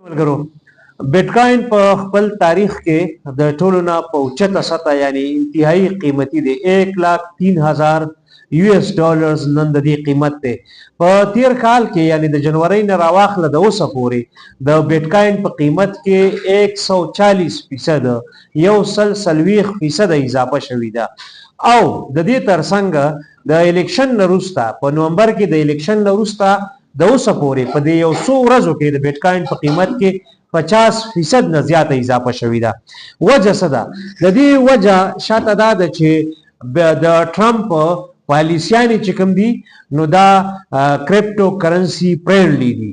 ملګرو بیټکاین په خپل تاریخ کې د ټولو نه په اوچته سطح یعنی انتهایی قیمتي دی 1,03,000 $US نن د دې قیمت دی په تیر کال کې یعنی د جنوري نه راواخله د اوسه پورې د بیټکاین په قیمت کې 140% 140% اضافه شوې ده او د دې ترڅنګ د الیکشن وروسته په نومبر کې د الیکشن وروسته د اوسه پورې په دې یو څو ورځو کې د بیټکاین په قیمت کې 50% نه زیاته اضافه شوې ده وجه څه ده د دې وجه شاته دا ده چې د ټرمپ پالیسیانې چې کوم دي نو دا کرپټو کرنسي فرندلي دي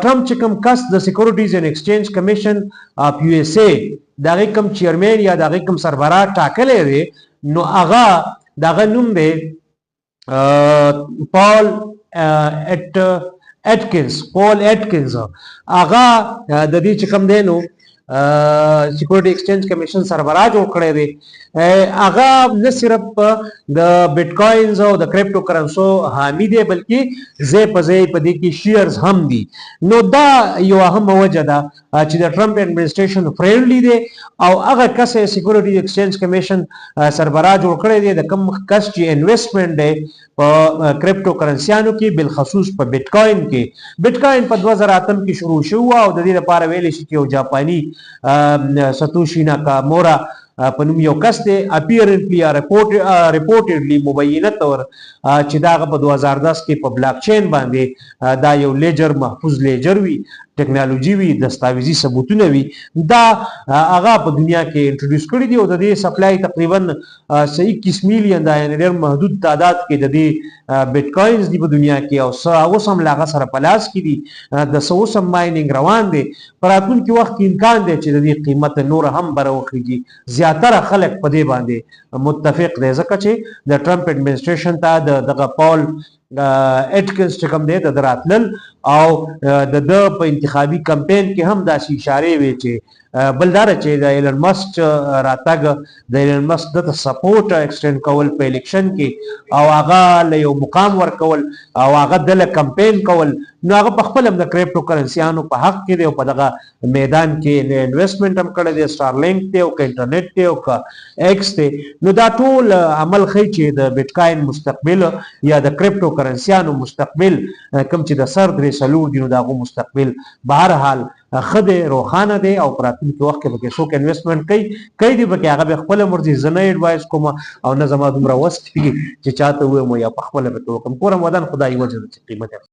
ټرمپ چې کوم کس د سکیورټیز اینڈ ایکسچینج کمیشن اف یو اس اے دغه کوم چیرمن یا دغه کوم سربراه ټاکلی دی نو هغه دغه نوم دی پال اټکنز هغه د دې چې کوم دی نو سکیورټي ایکسچینج کمیشن سربراه جوړ کړی دی هغه نه صرف د بیټکاینز او د کرپټو کرنسو حامی دی بلکې ځای په ځای په دې کې شیرز هم دي نو دا یو اهم وجه ده چې د ټرمپ ایڈمنسټریشن فرندلی دی او هغه کس سکیورټي ایکسچینج کمیشن سربراه جوړ کړی دی د کوم کس چې انویسټمنټ دی په کرپټو کرنسیانو کې بالخصوص په بیټکاین کې بیټکاین په 2008 کې شروع شو او د دې لپاره ویل شي چې یو جاپانی ساتوشی ناکامورا په نوم یو کس دی اپیرنټلی ریپورټډلی مبینه تور چې دا په 2010 کې په بلاک چین باندې دا یو لیجر محفوظ لیجر وی ټیکنالوژي وی دستاویزی ثبوتونه وی دا هغه په دنیا کې انټروډیوس کړی دی او د دې سپلای تقریبا 21 میلیون دا یعنی ډېر محدود تعداد کې د دې بیټکاینز دی په دنیا کې او اوس هم لاغه سره پلاس کې دي د سوسم مایننګ روان دی پراتون کې وخت امکان دی چې د دې قیمت نور هم بر وخیږي زیاتره خلک په دې باندې متفق دي ځکه چې د ټرمپ ایڈمنسټریشن ته دغه پال اټکنز چې کوم دی د راتلل او د په انتخابي کمپین کې هم داسې اشارې وي چې بلدار چې د ایلن مسک راتګ د ایلن مسک د سپورټ ایکسټند کول په الیکشن کې او هغه له یو مقام ورکول او هغه د کمپین کول نو هغه په خپل د کرپټو کرنسیانو په حق کې دی او په دغه میدان کې انویسټمنټ هم کړی دی سټارلینک دی او انټرنیټ دی او ایکس دی نو دا ټول عمل ښیي چې د بیټکاین مستقبل یا د کرپټو کرنسیانو مستقبل کوم چې د سر درې څلور دي نو د هغو مستقبل بهرحال ښه دی روښانه دی او په راتلونکي وخت کې پکې څوک انویسټمنټ کوي دی پکې هغه به خپله مرضي زه نه ایډوایس کوم او نه زما دومره وس کېږي چې چاته ووایم یا په خپله پکې وکړم کورم ودان خدای وجه ده چې قیمت